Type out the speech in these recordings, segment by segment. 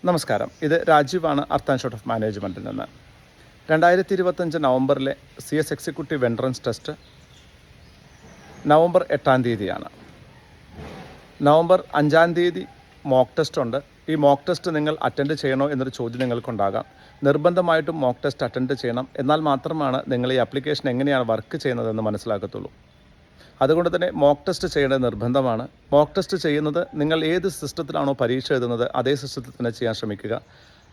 നമസ്കാരം. ഇത് രാജീവാണ് അർത്ത് and short of മാനേജ്മെൻറ്റിൽ നിന്ന്. 2025 നവംബറിലെ CS executive entrance test November 8 തീയതിയാണ്. നവംബർ 5 തീയതി മോക്ക് ടെസ്റ്റ് ഉണ്ട്. ഈ മോക്ക് ടെസ്റ്റ് നിങ്ങൾ അറ്റൻഡ് ചെയ്യണോ എന്നൊരു ചോദ്യം നിങ്ങൾക്കുണ്ടാകാം. നിർബന്ധമായിട്ടും മോക്ക് ടെസ്റ്റ് അറ്റൻഡ് ചെയ്യണം. എന്നാൽ മാത്രമാണ് നിങ്ങൾ ഈ ആപ്ലിക്കേഷൻ എങ്ങനെയാണ് വർക്ക് ചെയ്യുന്നതെന്ന് മനസ്സിലാക്കത്തുള്ളൂ. അതുകൊണ്ട് തന്നെ മോക്ക് ടെസ്റ്റ് ചെയ്യേണ്ടത് നിർബന്ധമാണ്. മോക്ക് ടെസ്റ്റ് ചെയ്യുന്നത് നിങ്ങൾ ഏത് സിസ്റ്റത്തിലാണോ പരീക്ഷ എഴുതുന്നത് അതേ സിസ്റ്റത്തിൽ തന്നെ ചെയ്യാൻ ശ്രമിക്കുക.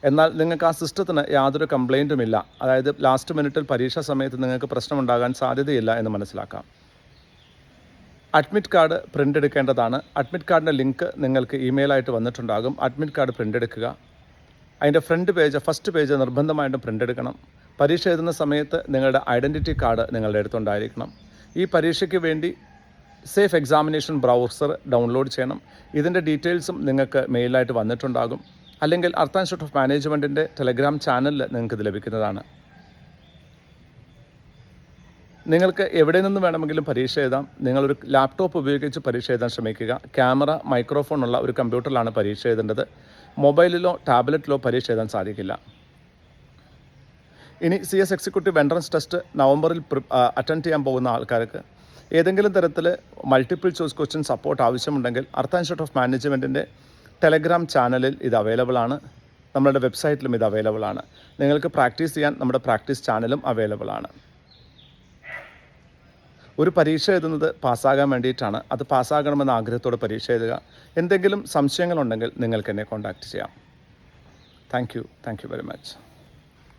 എന്നാൽ നിങ്ങൾക്ക് ആ സിസ്റ്റത്തിന് യാതൊരു കംപ്ലയിൻറ്റുമില്ല, അതായത് ലാസ്റ്റ് മിനിറ്റിൽ പരീക്ഷാ സമയത്ത് നിങ്ങൾക്ക് പ്രശ്നമുണ്ടാകാൻ സാധ്യതയില്ല എന്ന് മനസ്സിലാക്കാം. അഡ്മിറ്റ് കാർഡ് പ്രിൻ്റ് എടുക്കേണ്ടതാണ്. അഡ്മിറ്റ് കാർഡിൻ്റെ ലിങ്ക് നിങ്ങൾക്ക് ഇമെയിലായിട്ട് വന്നിട്ടുണ്ടാകും. അഡ്മിറ്റ് കാർഡ് പ്രിൻ്റ് എടുക്കുക. അതിൻ്റെ ഫസ്റ്റ് പേജ് നിർബന്ധമായിട്ടും പ്രിൻ്റ് എടുക്കണം. പരീക്ഷ എഴുതുന്ന സമയത്ത് നിങ്ങളുടെ ഐഡൻറ്റിറ്റി കാർഡ് നിങ്ങളുടെ അടുത്തുണ്ടായിരിക്കണം. ഈ പരീക്ഷയ്ക്ക് വേണ്ടി സേഫ് എക്സാമിനേഷൻ ബ്രൗസർ ഡൗൺലോഡ് ചെയ്യണം. ഇതിൻ്റെ ഡീറ്റെയിൽസും നിങ്ങൾക്ക് മെയിലായിട്ട് വന്നിട്ടുണ്ടാകും. അല്ലെങ്കിൽ അർത്ത് ആൻഡ് ഷോർട്ട് ഓഫ് മാനേജ്മെൻറ്റിൻ്റെ ടെലഗ്രാം ചാനലിൽ നിങ്ങൾക്ക് ഇത് ലഭിക്കുന്നതാണ്. നിങ്ങൾക്ക് എവിടെ നിന്ന് വേണമെങ്കിലും പരീക്ഷ എഴുതാം. നിങ്ങളൊരു ലാപ്ടോപ്പ് ഉപയോഗിച്ച് പരീക്ഷ എഴുതാൻ ശ്രമിക്കുക. ക്യാമറ, മൈക്രോഫോൺ ഉള്ള ഒരു കമ്പ്യൂട്ടറിലാണ് പരീക്ഷ എഴുതേണ്ടത്. മൊബൈലിലോ ടാബ്ലറ്റിലോ പരീക്ഷ എഴുതാൻ സാധിക്കില്ല. ഇനി CS എക്സിക്യൂട്ടീവ് എൻട്രൻസ് ടെസ്റ്റ് നവംബറിൽ അറ്റൻഡ് ചെയ്യാൻ പോകുന്ന ആൾക്കാർക്ക് ഏതെങ്കിലും തരത്തിൽ മൾട്ടിപ്പിൾ ചോയ്സ് ക്വസ്റ്റ്യൻ സപ്പോർട്ട് ആവശ്യമുണ്ടെങ്കിൽ അർത്ത് ആൻഡ് ഷോർട്ട് ഓഫ് മാനേജ്മെൻറ്റിൻ്റെ ടെലഗ്രാം ചാനലിൽ ഇത് അവൈലബിൾ ആണ്. നമ്മുടെ വെബ്സൈറ്റിലും ഇത് അവൈലബിൾ ആണ്. നിങ്ങൾക്ക് പ്രാക്ടീസ് ചെയ്യാൻ നമ്മുടെ പ്രാക്ടീസ് ചാനലും അവൈലബിൾ ആണ്. ഒരു പരീക്ഷ എഴുതുന്നത് പാസ്സാകാൻ വേണ്ടിയിട്ടാണ്. അത് പാസ്സാകണമെന്ന ആഗ്രഹത്തോടെ പരീക്ഷ എഴുതുക. എന്തെങ്കിലും സംശയങ്ങളുണ്ടെങ്കിൽ നിങ്ങൾക്ക് എന്നെ കോൺടാക്റ്റ് ചെയ്യാം. Thank you very much.